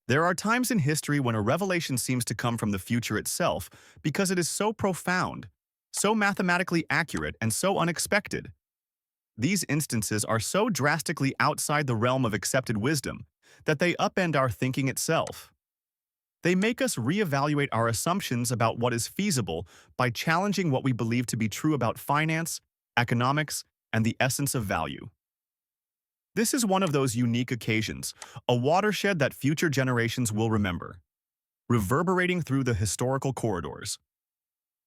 There are times in history when a revelation seems to come from the future itself because it is so profound, so mathematically accurate, and so unexpected. These instances are so drastically outside the realm of accepted wisdom that they upend our thinking itself. They make us reevaluate our assumptions about what is feasible by challenging what we believe to be true about finance, economics, and the essence of value. This is one of those unique occasions, a watershed that future generations will remember, reverberating through the historical corridors.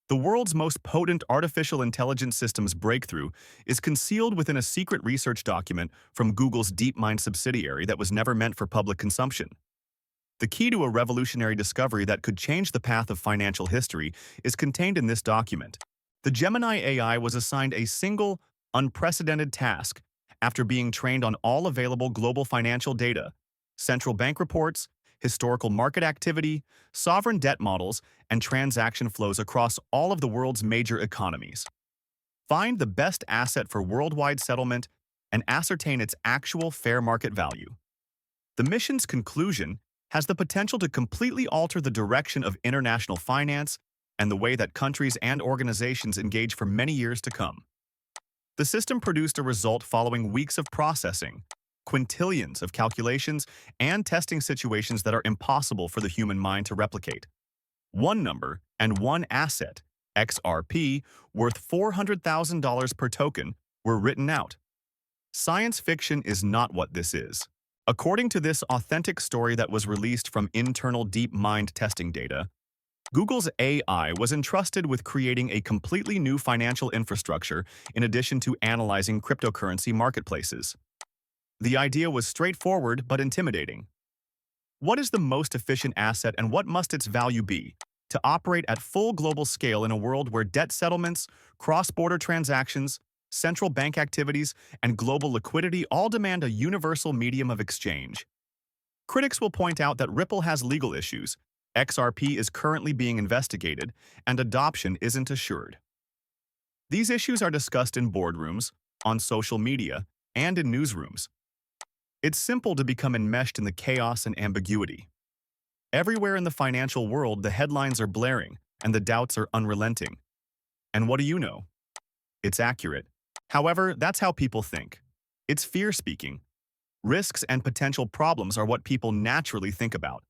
The world's most potent artificial intelligence systems breakthrough is concealed within a secret research document from Google's DeepMind subsidiary that was never meant for public consumption. The key to a revolutionary discovery that could change the path of financial history is contained in this document. The Gemini AI was assigned a single, unprecedented task after being trained on all available global financial data, central bank reports, historical market activity, sovereign debt models, and transaction flows across all of the world's major economies. Find the best asset for worldwide settlement and ascertain its actual fair market value. The mission's conclusion has the potential to completely alter the direction of international finance and the way that countries and organizations engage for many years to come. The system produced a result following weeks of processing, quintillions of calculations, and testing situations that are impossible for the human mind to replicate. One number and one asset, XRP, worth $400,000 per token, were written out. Science fiction is not what this is. According to this authentic story that was released from internal DeepMind testing data, Google's AI was entrusted with creating a completely new financial infrastructure in addition to analyzing cryptocurrency marketplaces. The idea was straightforward but intimidating. What is the most efficient asset and what must its value be to operate at full global scale in a world where debt settlements, cross-border transactions, central bank activities, and global liquidity all demand a universal medium of exchange? Critics will point out that Ripple has legal issues, XRP is currently being investigated, and adoption isn't assured. These issues are discussed in boardrooms, on social media, and in newsrooms. It's simple to become enmeshed in the chaos and ambiguity. Everywhere in the financial world, the headlines are blaring, and the doubts are unrelenting. And what do you know? It's accurate. However, that's how people think. It's fear speaking. Risks and potential problems are what people naturally think about,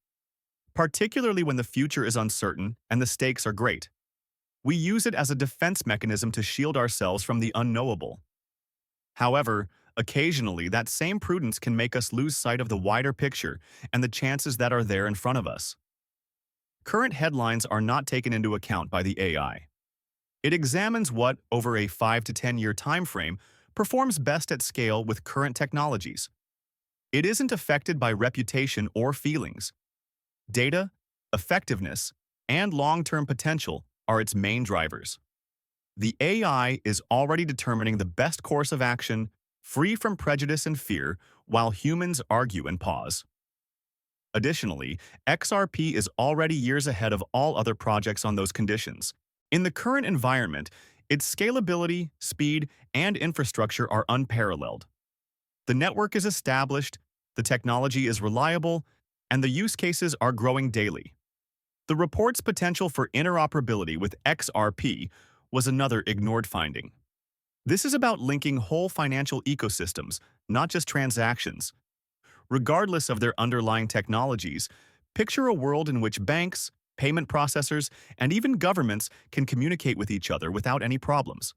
particularly when the future is uncertain and the stakes are great. We use it as a defense mechanism to shield ourselves from the unknowable. However, occasionally that same prudence can make us lose sight of the wider picture and the chances that are there in front of us. Current headlines are not taken into account by the AI. It examines what, over a 5 to 10-year time frame, performs best at scale with current technologies. It isn't affected by reputation or feelings. Data, effectiveness, and long-term potential are its main drivers. The AI is already determining the best course of action, free from prejudice and fear, while humans argue and pause. Additionally, XRP is already years ahead of all other projects on those conditions. In the current environment, its scalability, speed, and infrastructure are unparalleled. The network is established, the technology is reliable, and the use cases are growing daily. The report's potential for interoperability with XRP was another ignored finding. This is about linking whole financial ecosystems, not just transactions. Regardless of their underlying technologies, picture a world in which banks, payment processors, and even governments can communicate with each other without any problems.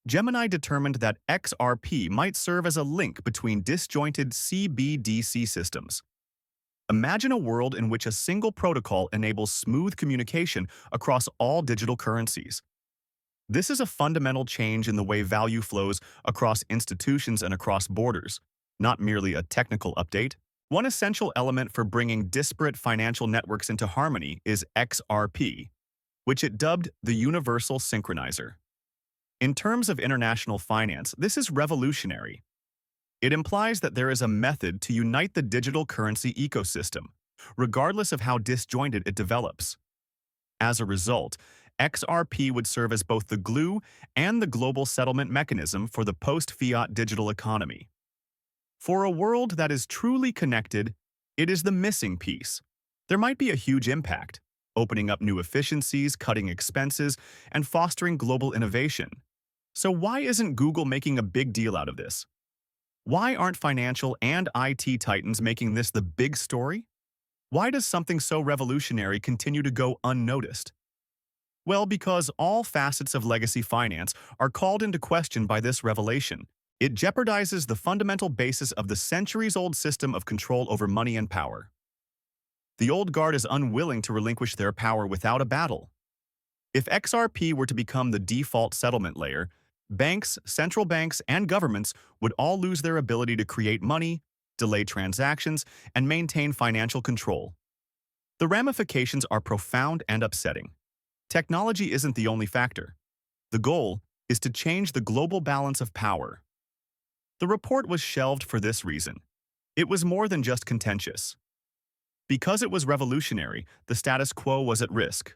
Gemini determined that XRP might serve as a link between disjointed CBDC systems. Imagine a world in which a single protocol enables smooth communication across all digital currencies. This is a fundamental change in the way value flows across institutions and across borders, not merely a technical update. One essential element for bringing disparate financial networks into harmony is XRP, which it dubbed the Universal Synchronizer. In terms of international finance, this is revolutionary. It implies that there is a method to unite the digital currency ecosystem, regardless of how disjointed it develops. As a result, XRP would serve as both the glue and the global settlement mechanism for the post-fiat digital economy. For a world that is truly connected, It is the missing piece. There might be a huge impact, opening up new efficiencies, cutting expenses, and fostering global innovation. So why isn't Google making a big deal out of this? Why aren't financial and IT titans making this the big story? Why does something so revolutionary continue to go unnoticed? Well, because all facets of legacy finance are called into question by this revelation. It jeopardizes the fundamental basis of the centuries-old system of control over money and power. The old guard is unwilling to relinquish their power without a battle. If XRP were to become the default settlement layer, banks, central banks, and governments would all lose their ability to create money, delay transactions, and maintain financial control. The ramifications are profound and upsetting. Technology isn't the only factor. The goal is to change the global balance of power. The report was shelved for this reason. It was more than just contentious. Because it was revolutionary, the status quo was at risk.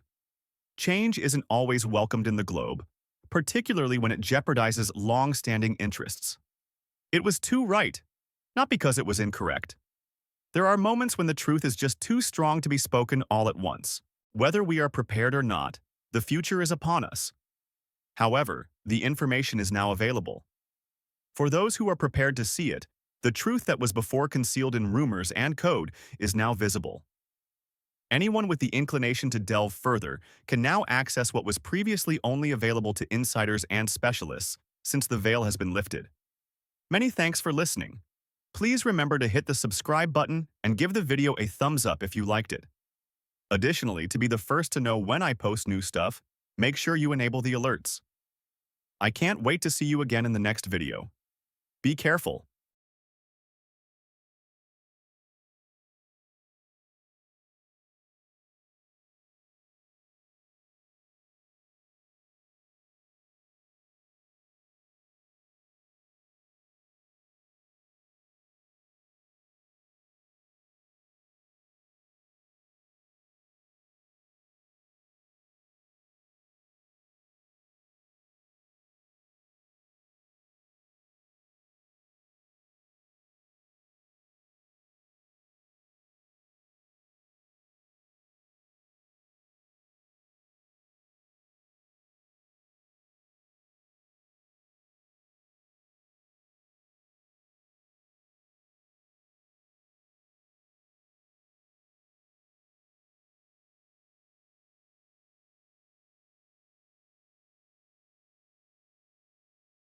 Change isn't always welcomed in the globe, particularly when it jeopardizes long-standing interests. It was too right, not because it was incorrect. There are moments when the truth is just too strong to be spoken all at once. Whether we are prepared or not, the future is upon us. However, the information is now available. For those who are prepared to see it, the truth that was before concealed in rumors and code is now visible. Anyone with the inclination to delve further can now access what was previously only available to insiders and specialists, since the veil has been lifted. Many thanks for listening. Please remember to hit the subscribe button and give the video a thumbs up if you liked it. Additionally, to be the first to know when I post new stuff, make sure you enable the alerts. I can't wait to see you again in the next video. Be careful.